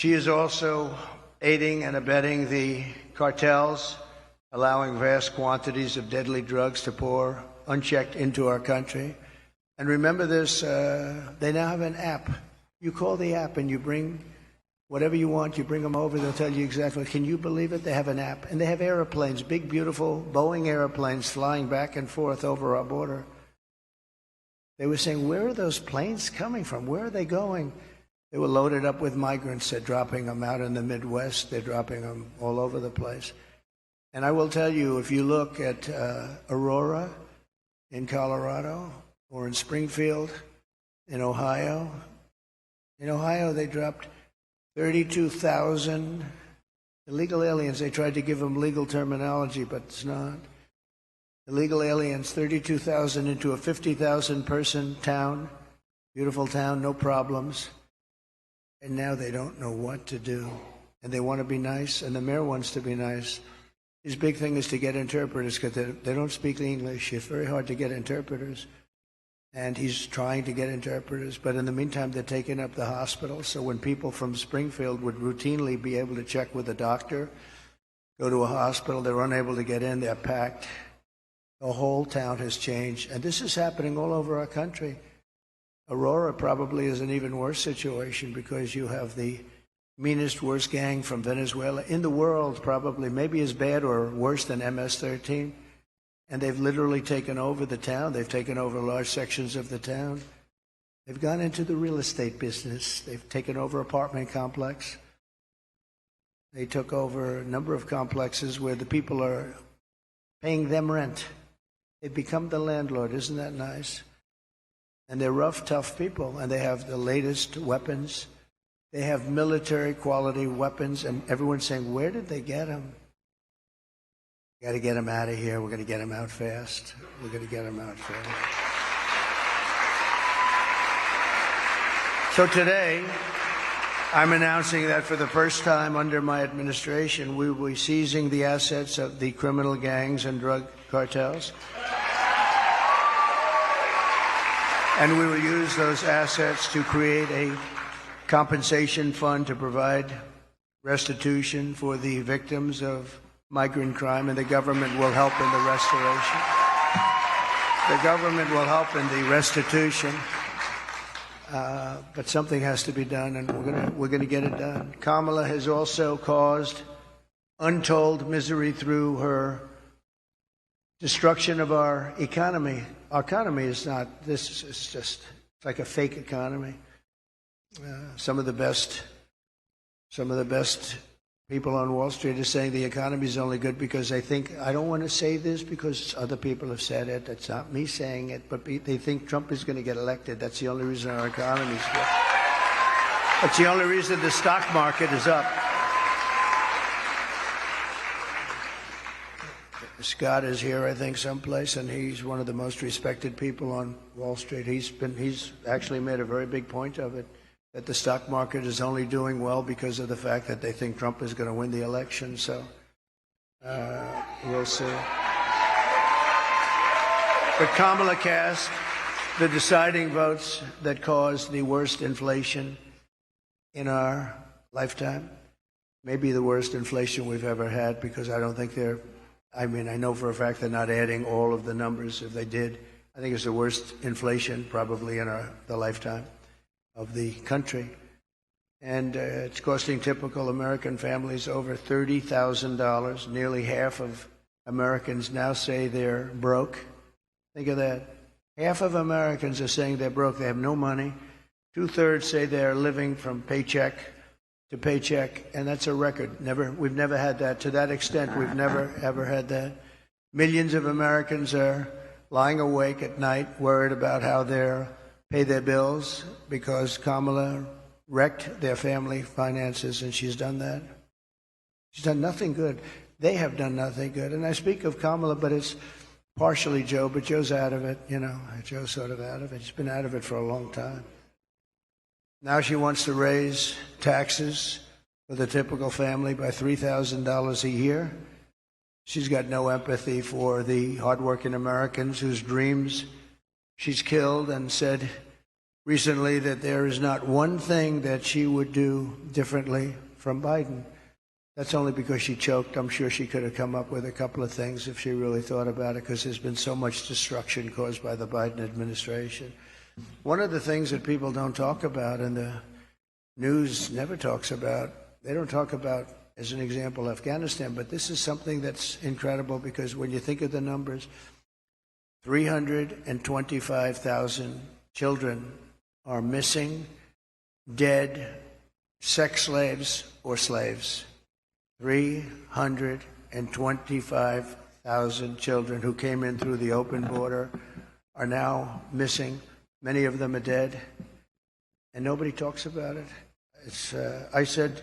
She is also aiding and abetting the cartels, allowing vast quantities of deadly drugs to pour unchecked into our country. And remember this, they now have an app. You call the app and you bring whatever you want, you bring them over, they'll tell you exactly. Can you believe it? They have an app. And they have airplanes, big, beautiful Boeing airplanes flying back and forth over our border. They were saying, where are those planes coming from? Where are they going? They were loaded up with migrants. They're dropping them out in the Midwest. They're dropping them all over the place. And I will tell you, if you look at Aurora in Colorado or in Springfield in Ohio they dropped 32,000 illegal aliens. They tried to give them legal terminology, but it's not. Illegal aliens, 32,000 into a 50,000 person town, beautiful town, no problems. And now they don't know what to do. And they want to be nice, and the mayor wants to be nice. His big thing is to get interpreters because they don't speak English. It's very hard to get interpreters. And he's trying to get interpreters, but in the meantime, they're taking up the hospital. So when people from Springfield would routinely be able to check with a doctor, go to a hospital, they're unable to get in, they're packed. The whole town has changed. And this is happening all over our country. Aurora probably is an even worse situation because you have the meanest, worst gang from Venezuela in the world, probably, maybe as bad or worse than MS-13. And they've literally taken over the town. They've taken over large sections of the town. They've gone into the real estate business. They've taken over apartment complex. They took over a number of complexes where the people are paying them rent. They've become the landlord. Isn't that nice? And they're rough, tough people, and they have the latest weapons. They have military-quality weapons, and everyone's saying, where did they get them? We got to get them out of here. We're going to get them out fast. We're going to get them out fast. So today, I'm announcing that for the first time under my administration, we will be seizing the assets of the criminal gangs and drug cartels. And we will use those assets to create a compensation fund to provide restitution for the victims of migrant crime, and the government will help in the restoration. The government will help in the restitution, but something has to be done, and we're going to get it done. Kamala has also caused untold misery through her destruction of our economy. Our economy is not, this is just, it's like a fake economy. Some of the best people on Wall Street are saying the economy is only good because they think, I don't want to say this because other people have said it. It's not me saying it, but they think Trump is going to get elected. That's the only reason our economy is good. That's the only reason the stock market is up. Scott is here, I think, someplace, and he's one of the most respected people on Wall Street. He's actually made a very big point of it, that the stock market is only doing well because of the fact that they think Trump is going to win the election. So we'll see. But Kamala cast the deciding votes that caused the worst inflation in our lifetime, maybe the worst inflation we've ever had, because I don't think I know for a fact they're not adding all of the numbers. If they did, I think it's the worst inflation probably in the lifetime of the country. And it's costing typical American families over $30,000. Nearly half of Americans now say they're broke. Think of that. Half of Americans are saying they're broke. They have no money. 2/3 say they're living from paycheck to paycheck, and that's a record. We've never had that. To that extent, we've never, ever had that. Millions of Americans are lying awake at night, worried about how they'll pay their bills because Kamala wrecked their family finances, and she's done that. She's done nothing good. They have done nothing good. And I speak of Kamala, but it's partially Joe, but Joe's out of it. Joe's sort of out of it. He's been out of it for a long time. Now she wants to raise taxes for the typical family by $3,000 a year. She's got no empathy for the hardworking Americans whose dreams she's killed and said recently that there is not one thing that she would do differently from Biden. That's only because she choked. I'm sure she could have come up with a couple of things if she really thought about it, because there's been so much destruction caused by the Biden administration. One of the things that people don't talk about, and the news never talks about, they don't talk about, as an example, Afghanistan, but this is something that's incredible, because when you think of the numbers, 325,000 children are missing, dead, sex slaves, or slaves. 325,000 children who came in through the open border are now missing. Many of them are dead, and nobody talks about it. I said,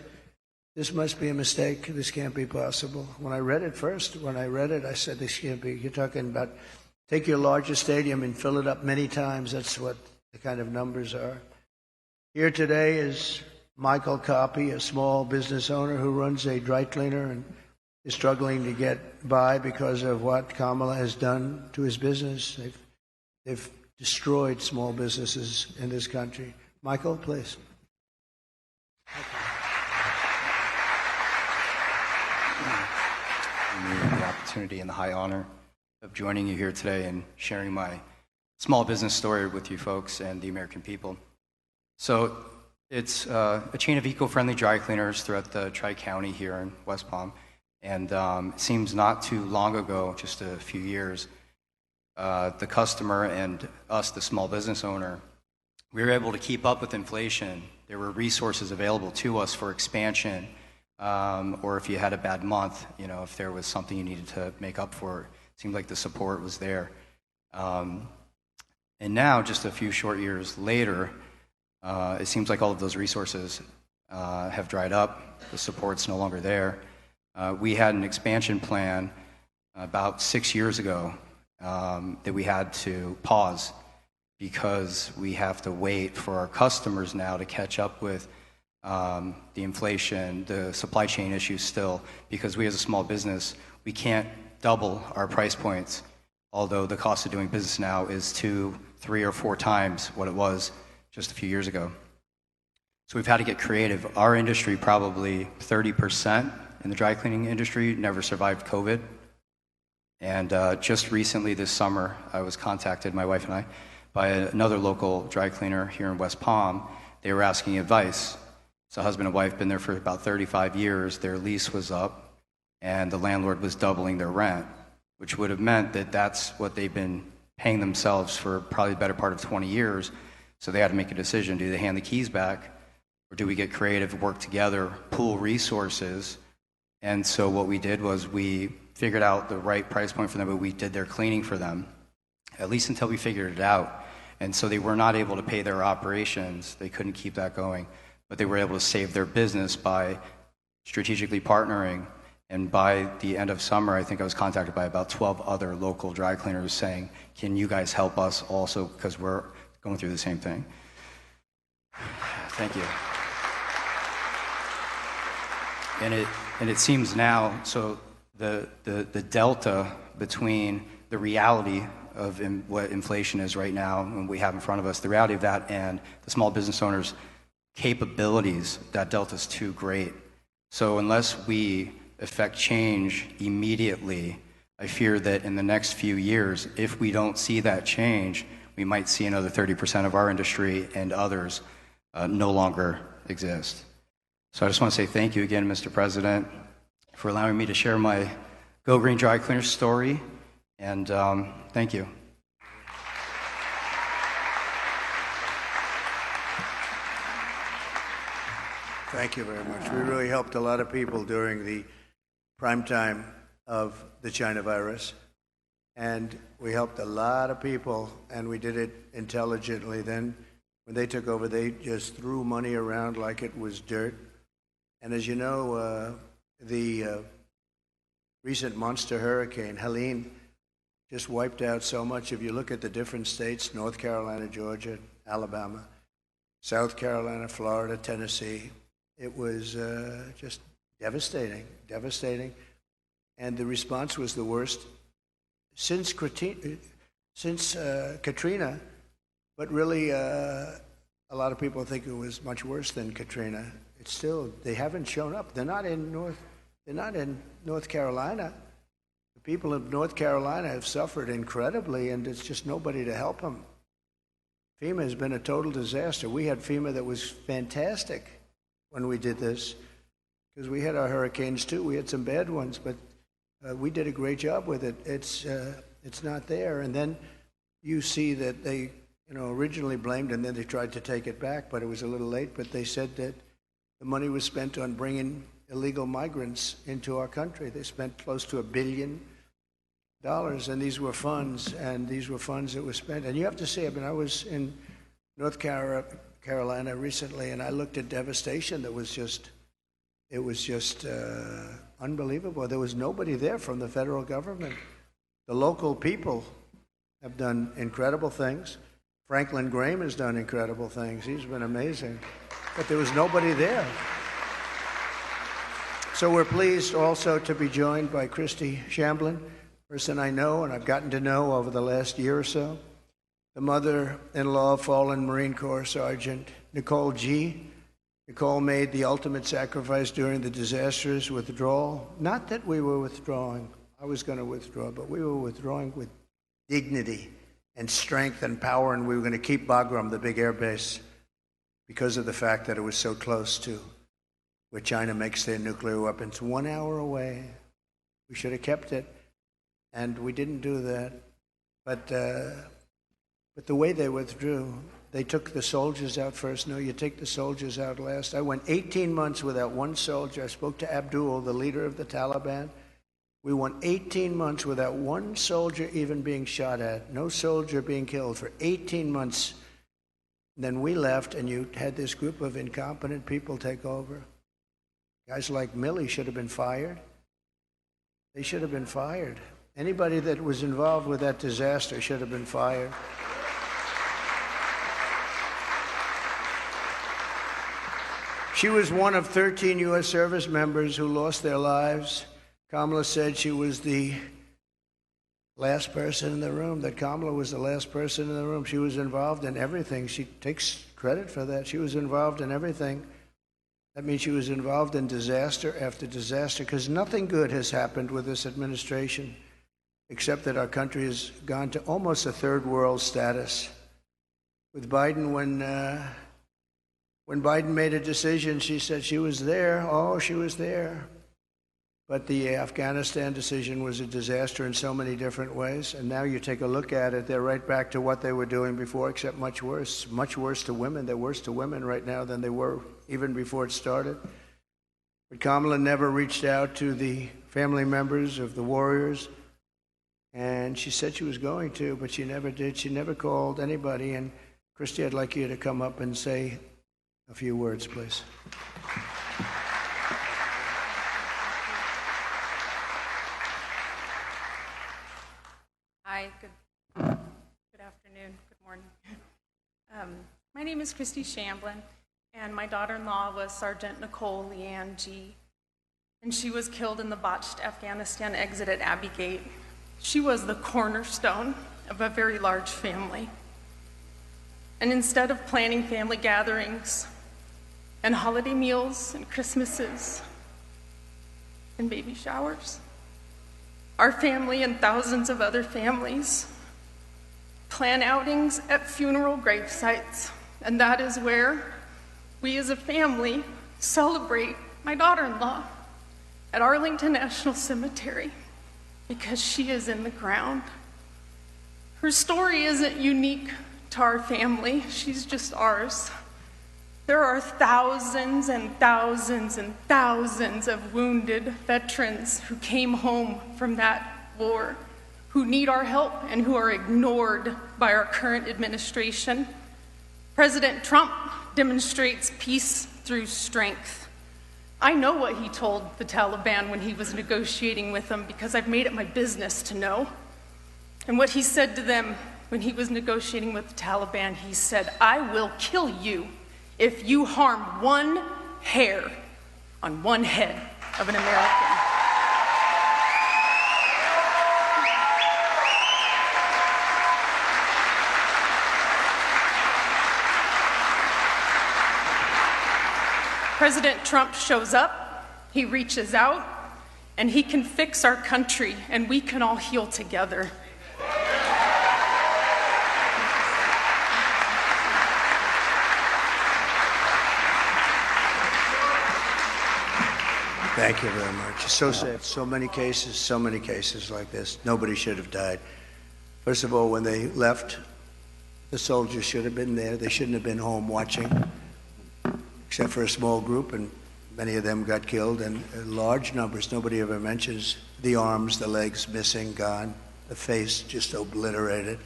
this must be a mistake. This can't be possible. When I read it, I said, this can't be. You're talking about take your largest stadium and fill it up many times. That's what the kind of numbers are. Here today is Michael Copy, a small business owner who runs a dry cleaner and is struggling to get by because of what Kamala has done to his business. They've destroyed small businesses in this country. Michael, please. The opportunity and the high honor of joining you here today and sharing my small business story with you folks and the American people. So it's a chain of eco-friendly dry cleaners throughout the Tri-County here in West Palm. And it seems not too long ago, just a few years, the customer and us, the small business owner, we were able to keep up with inflation. There were resources available to us for expansion, or if you had a bad month, if there was something you needed to make up for, it seemed like the support was there. And now, just a few short years later, it seems like all of those resources have dried up. The support's no longer there. We had an expansion plan about 6 years ago that we had to pause because we have to wait for our customers now to catch up with the inflation, the supply chain issues still, because we as a small business, we can't double our price points, although the cost of doing business now is 2, 3, or 4 times what it was just a few years ago. So we've had to get creative. Our industry, probably 30% in the dry cleaning industry, never survived COVID. And just recently this summer, I was contacted, my wife and I, by another local dry cleaner here in West Palm. They were asking advice. So husband and wife been there for about 35 years. Their lease was up, and the landlord was doubling their rent, which would have meant that that's what they've been paying themselves for probably the better part of 20 years. So they had to make a decision. Do they hand the keys back, or do we get creative, work together, pool resources? And so what we did was we figured out the right price point for them, but we did their cleaning for them, at least until we figured it out. And so they were not able to pay their operations. They couldn't keep that going, but they were able to save their business by strategically partnering. And by the end of summer, I think I was contacted by about 12 other local dry cleaners saying, can you guys help us also, because we're going through the same thing. Thank you. And it seems now, so the delta between the reality of what inflation is right now and we have in front of us, the reality of that and the small business owners' capabilities, that delta is too great. So unless we effect change immediately, I fear that in the next few years, if we don't see that change, we might see another 30% of our industry and others no longer exist. So I just want to say thank you again, Mr. President, for allowing me to share my Go Green Dry Cleaner story, and thank you. Thank you very much. We really helped a lot of people during the prime time of the China virus, and we helped a lot of people, and we did it intelligently. Then when they took over, they just threw money around like it was dirt. And as you know, the recent monster hurricane, Helene, just wiped out so much. If you look at the different states, North Carolina, Georgia, Alabama, South Carolina, Florida, Tennessee, it was just devastating. And the response was the worst since Katrina, but really a lot of people think it was much worse than Katrina. It's still, they haven't shown up. They're not in North Carolina. The people of North Carolina have suffered incredibly, and it's just nobody to help them. FEMA has been a total disaster. We had FEMA that was fantastic when we did this, because we had our hurricanes too. We had some bad ones, but we did a great job with it. It's not there. And then you see that they, originally blamed, and then they tried to take it back, but it was a little late. But they said that the money was spent on bringing illegal migrants into our country. They spent close to $1 billion, and these were funds that were spent. And you have to say, I was in North Carolina recently, and I looked at devastation that was just, unbelievable. There was nobody there from the federal government. The local people have done incredible things. Franklin Graham has done incredible things. He's been amazing. But there was nobody there. So we're pleased also to be joined by Christy Shamblin, a person I know and I've gotten to know over the last year or so, the mother-in-law of fallen Marine Corps Sergeant Nicole G. Nicole made the ultimate sacrifice during the disastrous withdrawal. Not that we were withdrawing. I was going to withdraw, but we were withdrawing with dignity and strength and power, and we were going to keep Bagram, the big air base, because of the fact that it was so close to where China makes their nuclear weapons. 1 hour away. We should have kept it, and we didn't do that. But the way they withdrew, they took the soldiers out first. No, you take the soldiers out last. I went 18 months without one soldier. I spoke to Abdul, the leader of the Taliban. We went 18 months without one soldier even being shot at, no soldier being killed for 18 months. Then we left, and you had this group of incompetent people take over. Guys like Milley should have been fired. They should have been fired. Anybody that was involved with that disaster should have been fired. She was one of 13 U.S. service members who lost their lives. Kamala said she was the last person in the room, that Kamala was the last person in the room. She was involved in everything. She takes credit for that. She was involved in everything. That means she was involved in disaster after disaster, because nothing good has happened with this administration, except that our country has gone to almost a third world status. With Biden, when Biden made a decision, she said she was there. Oh, she was there. But the Afghanistan decision was a disaster in so many different ways. And now you take a look at it, they're right back to what they were doing before, except much worse to women. They're worse to women right now than they were even before it started. But Kamala never reached out to the family members of the warriors. And she said she was going to, but she never did. She never called anybody. And Christy, I'd like you to come up and say a few words, please. Hi, good afternoon, good morning. My name is Christy Shamblin, and my daughter-in-law was Sergeant Nicole Leanne G., and she was killed in the botched Afghanistan exit at Abbey Gate. She was the cornerstone of a very large family. And instead of planning family gatherings and holiday meals and Christmases and baby showers, our family and thousands of other families plan outings at funeral grave sites, and that is where we as a family celebrate my daughter-in-law at Arlington National Cemetery, because she is in the ground. Her story isn't unique to our family, she's just ours. There are thousands and thousands and thousands of wounded veterans who came home from that war, who need our help and who are ignored by our current administration. President Trump demonstrates peace through strength. I know what he told the Taliban when he was negotiating with them, because I've made it my business to know. And what he said to them when he was negotiating with the Taliban, he said, "I will kill you if you harm one hair on one head of an American." President Trump shows up, he reaches out, and he can fix our country, and we can all heal together. Thank you very much. It's so sad. So many cases like this. Nobody should have died. First of all, when they left, the soldiers should have been there. They shouldn't have been home watching, except for a small group, and many of them got killed, and large numbers. Nobody ever mentions the arms, the legs missing, gone, the face just obliterated.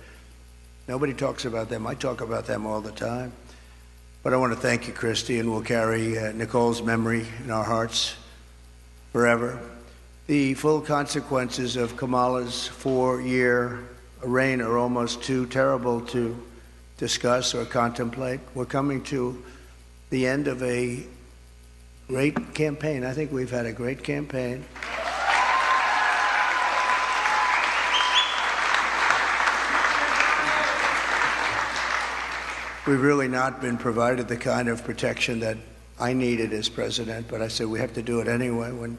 Nobody talks about them. I talk about them all the time. But I want to thank you, Christy, and we'll carry Nicole's memory in our hearts forever. The full consequences of Kamala's 4-year reign are almost too terrible to discuss or contemplate. We're coming to the end of a great campaign. I think we've had a great campaign. We've really not been provided the kind of protection that I needed as president, but I said we have to do it anyway. When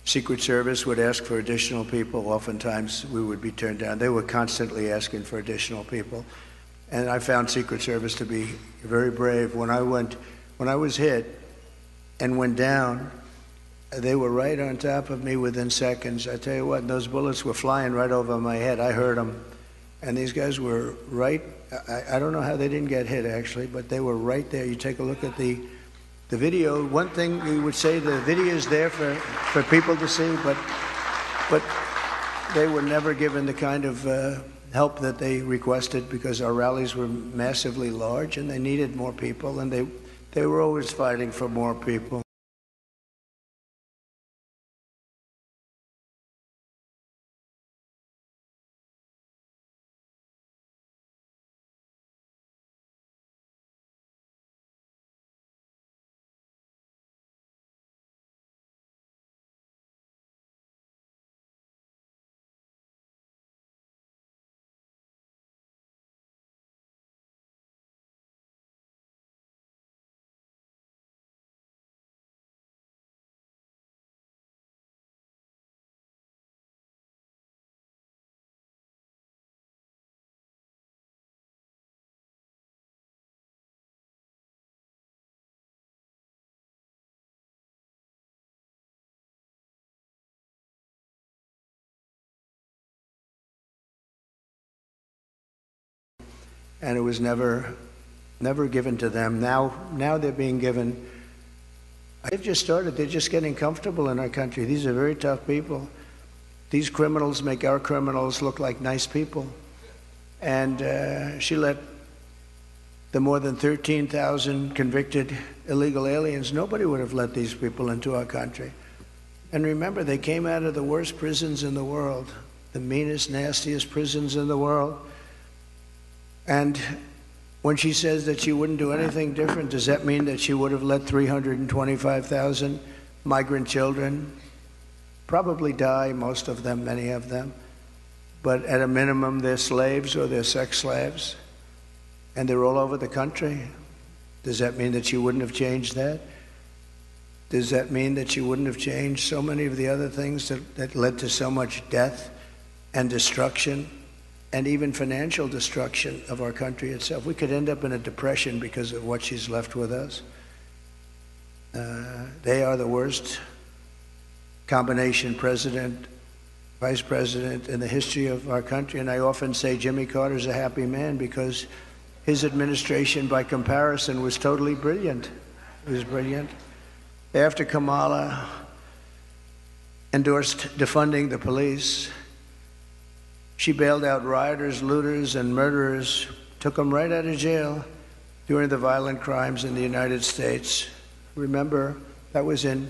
Secret Service would ask for additional people, oftentimes we would be turned down. They were constantly asking for additional people. And I found Secret Service to be very brave. When I was hit and went down, they were right on top of me within seconds. I tell you what, those bullets were flying right over my head. I heard them. And these guys were right. I don't know how they didn't get hit, actually, but they were right there. You take a look at the video. One thing we would say, the video is there for people to see, but they were never given the kind of help that they requested, because our rallies were massively large and they needed more people, and they were always fighting for more people. And it was never given to them. Now they're being given. They've just started. They're just getting comfortable in our country. These are very tough people. These criminals make our criminals look like nice people. And she let the more than 13,000 convicted illegal aliens, nobody would have let these people into our country. And remember, they came out of the worst prisons in the world, the meanest, nastiest prisons in the world. And when she says that she wouldn't do anything different, does that mean that she would have let 325,000 migrant children probably die, most of them, many of them? But at a minimum, they're slaves or they're sex slaves, and they're all over the country. Does that mean that she wouldn't have changed that? Does that mean that she wouldn't have changed so many of the other things that led to so much death and destruction, and even financial destruction of our country itself? We could end up in a depression because of what she's left with us. They are the worst combination president, vice president in the history of our country. And I often say Jimmy Carter's a happy man because his administration, by comparison, was totally brilliant. It was brilliant. After Kamala endorsed defunding the police, she bailed out rioters, looters, and murderers, took them right out of jail during the violent crimes in the United States. Remember, that was in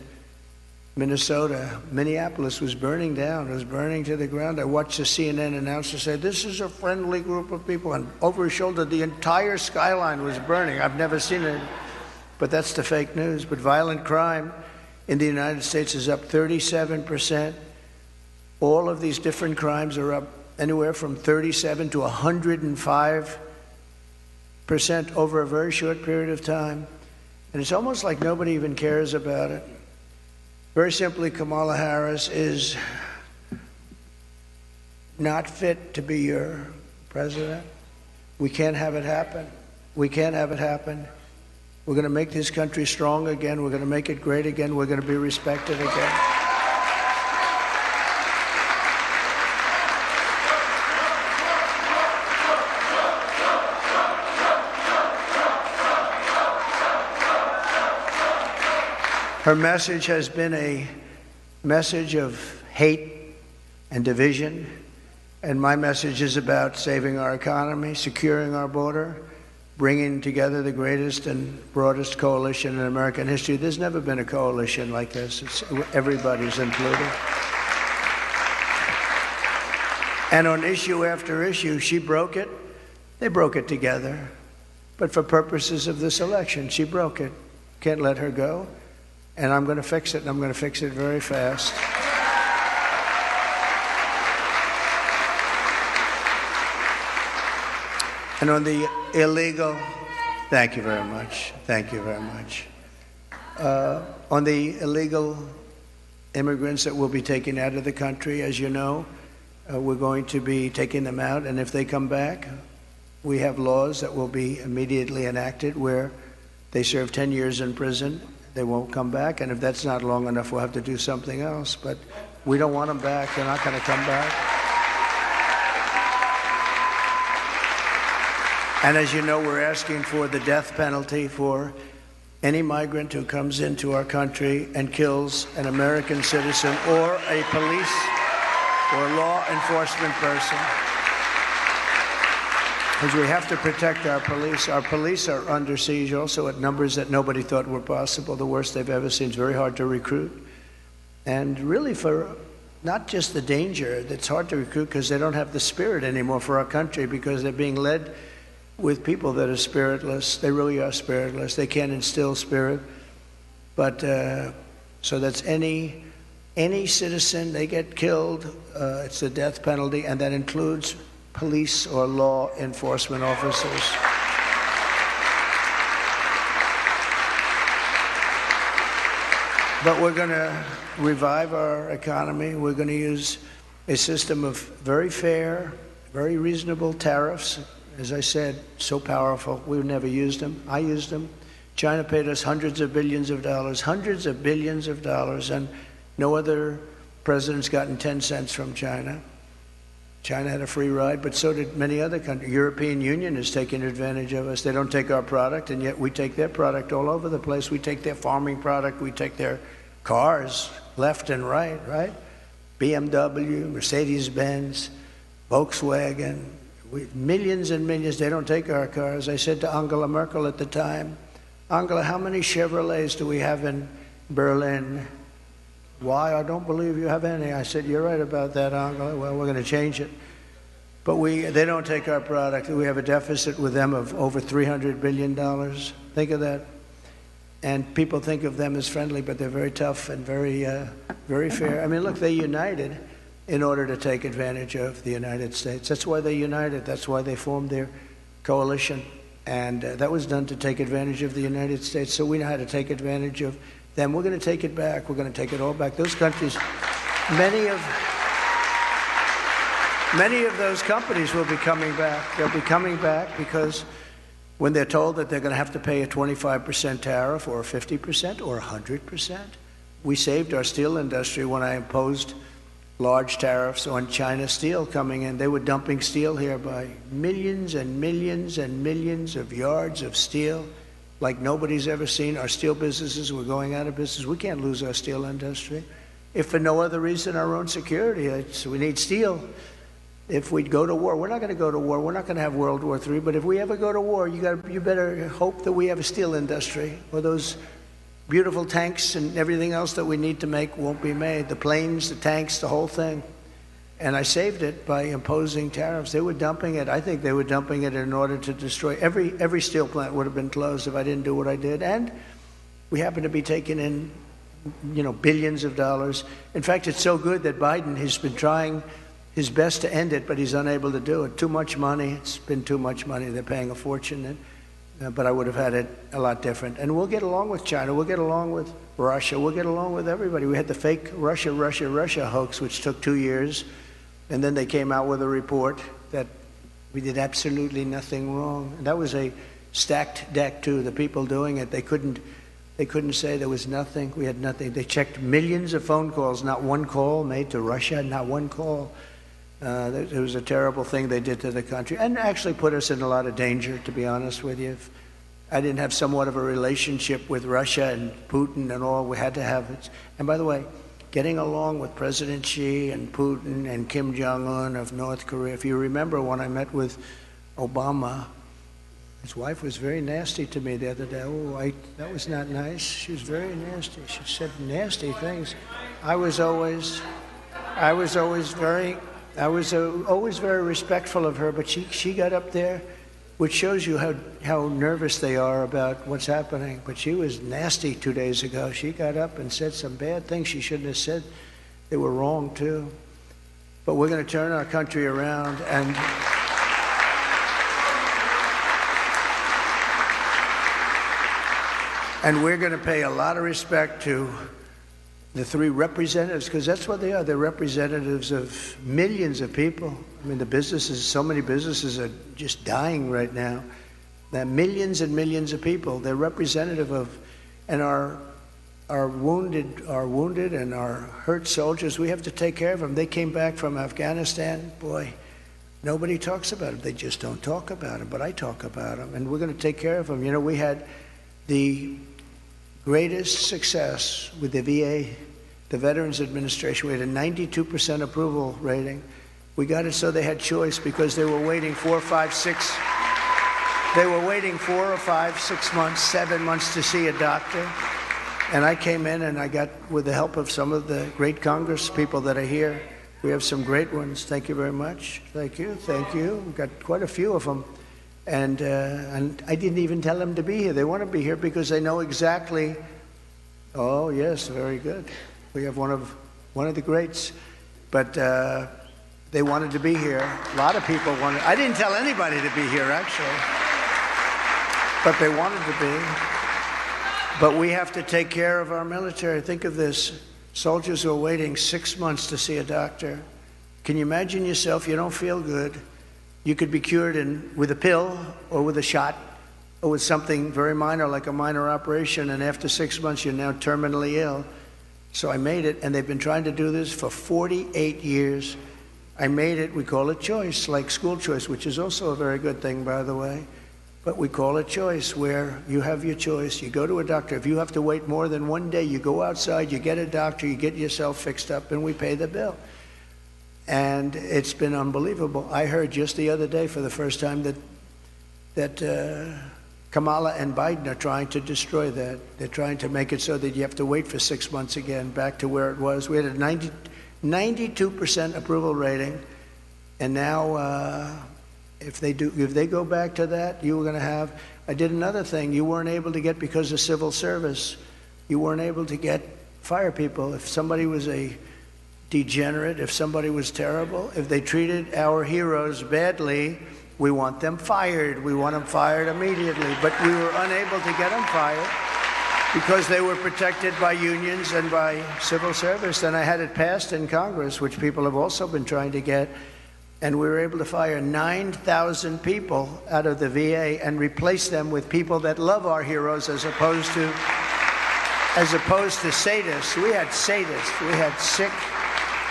Minnesota. Minneapolis was burning down. It was burning to the ground. I watched a CNN announcer say, "This is a friendly group of people." And over his shoulder, the entire skyline was burning. I've never seen it, but that's the fake news. But violent crime in the United States is up 37%. All of these different crimes are up anywhere from 37 to 105% over a very short period of time. And it's almost like nobody even cares about it. Very simply, Kamala Harris is not fit to be your president. We can't have it happen. We can't have it happen. We're going to make this country strong again. We're going to make it great again. We're going to be respected again. Her message has been a message of hate and division, and my message is about saving our economy, securing our border, bringing together the greatest and broadest coalition in American history. There's never been a coalition like this. Everybody's included. And on issue after issue, she broke it. They broke it together. But for purposes of this election, she broke it. Can't let her go. And I'm going to fix it, and I'm going to fix it very fast. And on the illegal, thank you very much. Thank you very much. On the illegal immigrants that will be taken out of the country, as you know, we're going to be taking them out. And if they come back, we have laws that will be immediately enacted where they serve 10 years in prison. They won't come back. And if that's not long enough, we'll have to do something else. But we don't want them back. They're not going to come back. And as you know, we're asking for the death penalty for any migrant who comes into our country and kills an American citizen or a police or law enforcement person. Because we have to protect our police. Our police are under siege also at numbers that nobody thought were possible, the worst they've ever seen. It's very hard to recruit. And really for not just the danger, it's hard to recruit because they don't have the spirit anymore for our country because they're being led with people that are spiritless. They really are spiritless. They can't instill spirit. But so that's any citizen, they get killed, it's the death penalty, and that includes police or law enforcement officers. But we're going to revive our economy. We're going to use a system of very fair, very reasonable tariffs. As I said, so powerful. We've never used them. I used them. China paid us hundreds of billions of dollars, and no other president's gotten 10 cents from China. China had a free ride, but so did many other countries. European Union is taking advantage of us. They don't take our product, and yet we take their product all over the place. We take their farming product. We take their cars left and right, right? BMW, Mercedes-Benz, Volkswagen, millions and millions. They don't take our cars. I said to Angela Merkel at the time, Angela, how many Chevrolets do we have in Berlin? Why? I don't believe you have any. I said, you're right about that, Angela. Well, we're going to change it. But they don't take our product. We have a deficit with them of over $300 billion. Think of that. And people think of them as friendly, but they're very tough and very fair. I mean, look, they united in order to take advantage of the United States. That's why they united. That's why they formed their coalition. And that was done to take advantage of the United States. So we know how to take advantage of them. We're going to take it back. We're going to take it all back. Those countries, many of those companies will be coming back. They'll be coming back because when they're told that they're going to have to pay a 25% tariff or 50% or 100%, we saved our steel industry when I imposed large tariffs on China steel coming in. They were dumping steel here by millions and millions and millions of yards of steel like nobody's ever seen. Our steel businesses were going out of business. We can't lose our steel industry. If for no other reason, our own security. We need steel. If we'd go to war, we're not going to go to war. We're not going to have World War III. But if we ever go to war, you better hope that we have a steel industry, or those beautiful tanks and everything else that we need to make won't be made. The planes, the tanks, the whole thing. And I saved it by imposing tariffs. They were dumping it. I think they were dumping it in order to destroy. Every steel plant would have been closed if I didn't do what I did. And we happen to be taking in, billions of dollars. In fact, it's so good that Biden has been trying his best to end it, but he's unable to do it. Too much money. It's been too much money. They're paying a fortune. And but I would have had it a lot different. And we'll get along with China. We'll get along with Russia. We'll get along with everybody. We had the fake Russia hoax, which took 2 years, and then they came out with a report that we did absolutely nothing wrong. And that was a stacked deck too. The people doing it, they couldn't say there was nothing. We had nothing. They checked millions of phone calls, not one call made to Russia, not one call. It was a terrible thing they did to the country, and actually put us in a lot of danger, to be honest with you. If I didn't have somewhat of a relationship with Russia and Putin and all, we had to have it. And by the way, getting along with President Xi and Putin and Kim Jong-un of North Korea, if you remember when I met with Obama, his wife was very nasty to me the other day. Oh, that was not nice. She was very nasty. She said nasty things. I was always very respectful of her, but she got up there, which shows you how nervous they are about what's happening. But she was nasty 2 days ago. She got up and said some bad things she shouldn't have said. They were wrong, too. But we're going to turn our country around, and we're going to pay a lot of respect to the three representatives, because that's what they are. They're representatives of millions of people. I mean, the businesses, so many businesses are just dying right now. There are millions and millions of people. They're representative of, and our wounded and our hurt soldiers, we have to take care of them. They came back from Afghanistan. Boy, nobody talks about them. They just don't talk about them, but I talk about them, and we're going to take care of them. You know, we had the greatest success with the VA, the Veterans Administration. We had a 92% approval rating. We got it so they had choice, because they were waiting 4 or 5, 6. They were waiting 4 or 5, 6 months, 7 months to see a doctor. And I came in and I got, with the help of some of the great Congress people that are here, we have some great ones. Thank you very much. Thank you. Thank you. We've got quite a few of them. And I didn't even tell them to be here. They want to be here because they know exactly. Oh, yes, very good. We have one of the greats. But they wanted to be here. A lot of people wanted. I didn't tell anybody to be here, actually. But they wanted to be. But we have to take care of our military. Think of this. Soldiers who are waiting 6 months to see a doctor. Can you imagine yourself? You don't feel good. You could be cured with a pill or with a shot or with something very minor, like a minor operation, and after 6 months you're now terminally ill. So I made it, and they've been trying to do this for 48 years. I made it. We call it choice, like school choice, which is also a very good thing, by the way. But we call it choice, where you have your choice. You go to a doctor. If you have to wait more than 1 day, you go outside, you get a doctor, you get yourself fixed up, and we pay the bill. And it's been unbelievable. I heard just the other day for the first time that Kamala and Biden are trying to destroy that. They're trying to make it so that you have to wait for 6 months again, back to where it was. We had a 92% approval rating, and now if they go back to that, you were going to have. I did another thing you weren't able to get because of civil service. You weren't able to get fire people. If somebody was a degenerate, if somebody was terrible, if they treated our heroes badly, we want them fired. We want them fired immediately. But we were unable to get them fired because they were protected by unions and by civil service. And I had it passed in Congress, which people have also been trying to get. And we were able to fire 9,000 people out of the VA and replace them with people that love our heroes, as opposed to sadists. We had sadists.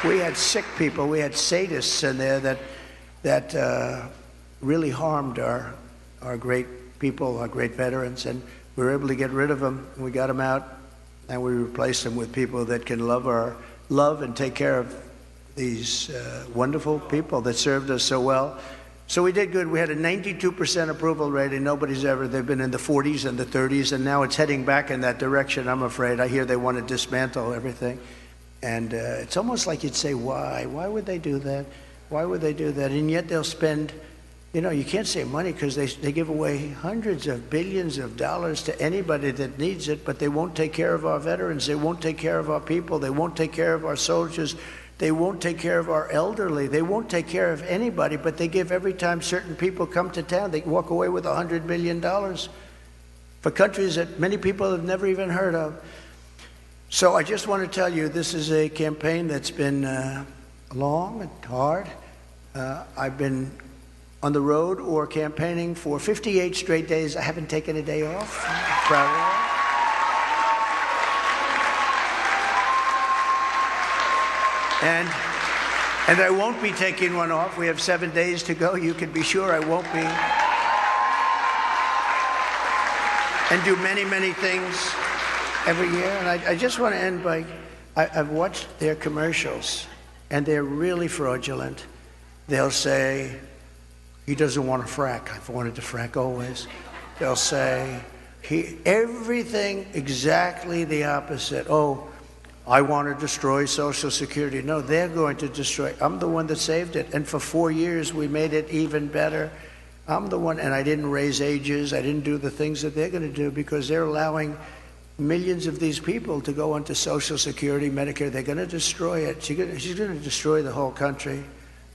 We had sick people. We had sadists in there that really harmed our great people, our great veterans, and we were able to get rid of them. We got them out, and we replaced them with people that can love and take care of these wonderful people that served us so well. So we did good. We had a 92% approval rating. They've been in the 40s and the 30s, and now it's heading back in that direction, I'm afraid. I hear they want to dismantle everything. And it's almost like you'd say, why? Why would they do that? Why would they do that? And yet they'll spend, you can't say money, because they give away hundreds of billions of dollars to anybody that needs it, but they won't take care of our veterans. They won't take care of our people. They won't take care of our soldiers. They won't take care of our elderly. They won't take care of anybody, but they give every time certain people come to town, they walk away with $100 million for countries that many people have never even heard of. So I just want to tell you, this is a campaign that's been long and hard. I've been on the road or campaigning for 58 straight days. I haven't taken a day off. I'm proud of that. And I won't be taking one off. We have 7 days to go. You can be sure I won't be. And do many, many things every year. And I just want to end by, I've watched their commercials, and they're really fraudulent. They'll say, he doesn't want to frack. I've wanted to frack always. They'll say, everything exactly the opposite. Oh, I want to destroy Social Security. No, they're going to destroy. I'm the one that saved it. And for 4 years, we made it even better. I'm the one, and I didn't raise ages. I didn't do the things that they're going to do because they're allowing millions of these people to go onto Social Security, Medicare. They're going to destroy it. She's going to destroy the whole country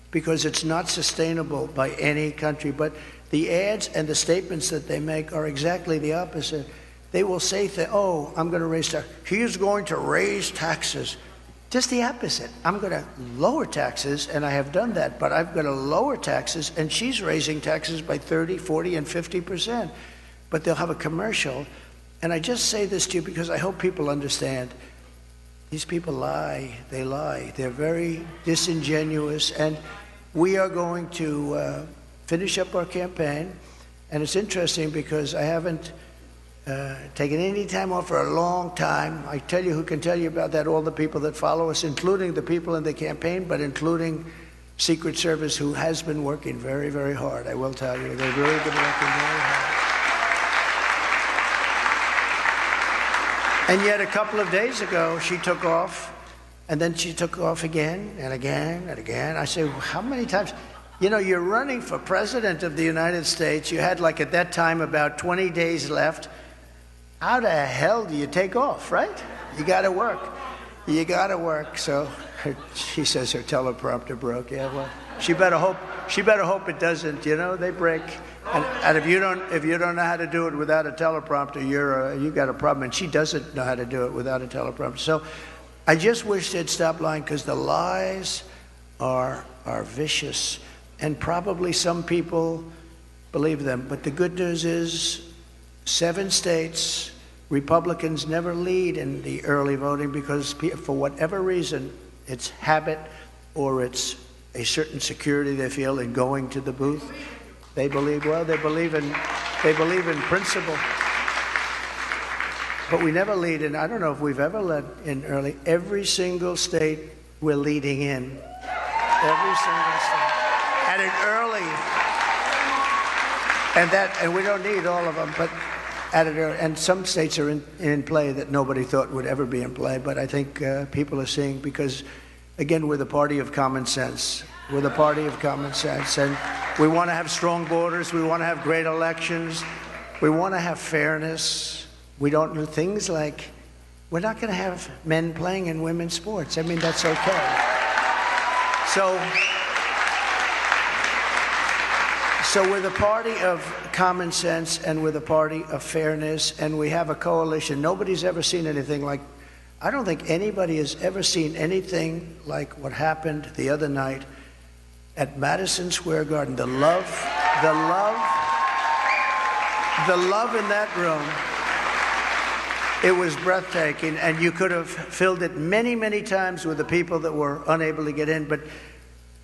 because it's not sustainable by any country. But the ads and the statements that they make are exactly the opposite. They will say, oh, I'm going to raise taxes. He is going to raise taxes. Just the opposite. I'm going to lower taxes, and I have done that, but I'm going to lower taxes, and she's raising taxes by 30, 40, and 50%. But they'll have a commercial. And I just say this to you because I hope people understand. These people lie. They lie. They're very disingenuous. And we are going to finish up our campaign. And it's interesting because I haven't taken any time off for a long time. I tell you who can tell you about that, all the people that follow us, including the people in the campaign, but including Secret Service, who has been working very, very hard. I will tell you, they've really been working very hard. And yet a couple of days ago, she took off, and then she took off again and again and again. I say, how many times? You know, you're running for president of the United States. You had, like, at that time, about 20 days left. How the hell do you take off, right? You got to work. You got to work. So she says her teleprompter broke. Yeah, well, she better hope it doesn't. You know, they break. And if you don't know how to do it without a teleprompter, you got a problem. And she doesn't know how to do it without a teleprompter. So I just wish they'd stop lying, because the lies are vicious, and probably some people believe them. But the good news is 7 states, Republicans never lead in the early voting because for whatever reason, it's habit or it's a certain security they feel in going to the booth. They believe in principle. But we never lead in. I don't know if we've ever led in early. Every single state we're leading in. Every single state. At an early. And we don't need all of them, but at it early. And some states are in play that nobody thought would ever be in play. But I think people are seeing, because, again, we're the party of common sense. We're the party of common sense. And we want to have strong borders. We want to have great elections. We want to have fairness. We don't do things like, we're not going to have men playing in women's sports. I mean, that's okay. So we're the party of common sense, and we're the party of fairness, and we have a coalition. Nobody's ever seen anything like, I don't think anybody has ever seen anything like what happened the other night at Madison Square Garden. The love in that room, it was breathtaking, and you could have filled it many, many times with the people that were unable to get in. But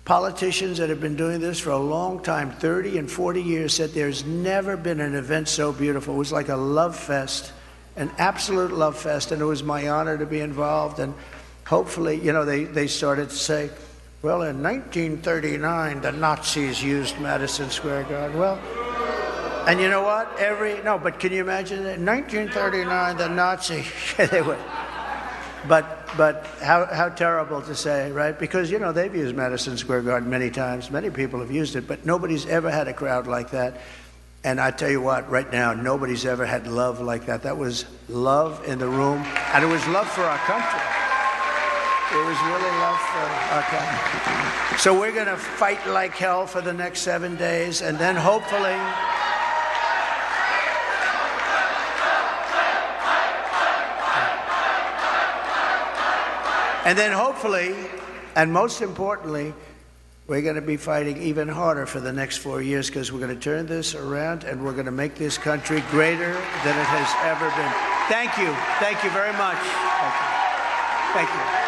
politicians that have been doing this for a long time, 30 and 40 years, said there's never been an event so beautiful. It was like a love fest, an absolute love fest, and it was my honor to be involved. And hopefully, you know, they started to say, well, in 1939, the Nazis used Madison Square Garden. Well, and you know what? But can you imagine that? In 1939, the Nazis, they were. But how terrible to say, right? Because, you know, they've used Madison Square Garden many times. Many people have used it, but nobody's ever had a crowd like that. And I tell you what, right now, nobody's ever had love like that. That was love in the room, and it was love for our country. It was really love for our country. So we're going to fight like hell for the next 7 days, and then hopefully... And then hopefully, and most importantly, we're going to be fighting even harder for the next 4 years, because we're going to turn this around and we're going to make this country greater than it has ever been. Thank you. Thank you very much. Thank you. Thank you.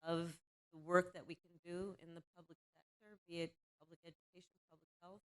of the work that we can do in the public sector, be it public education, public health,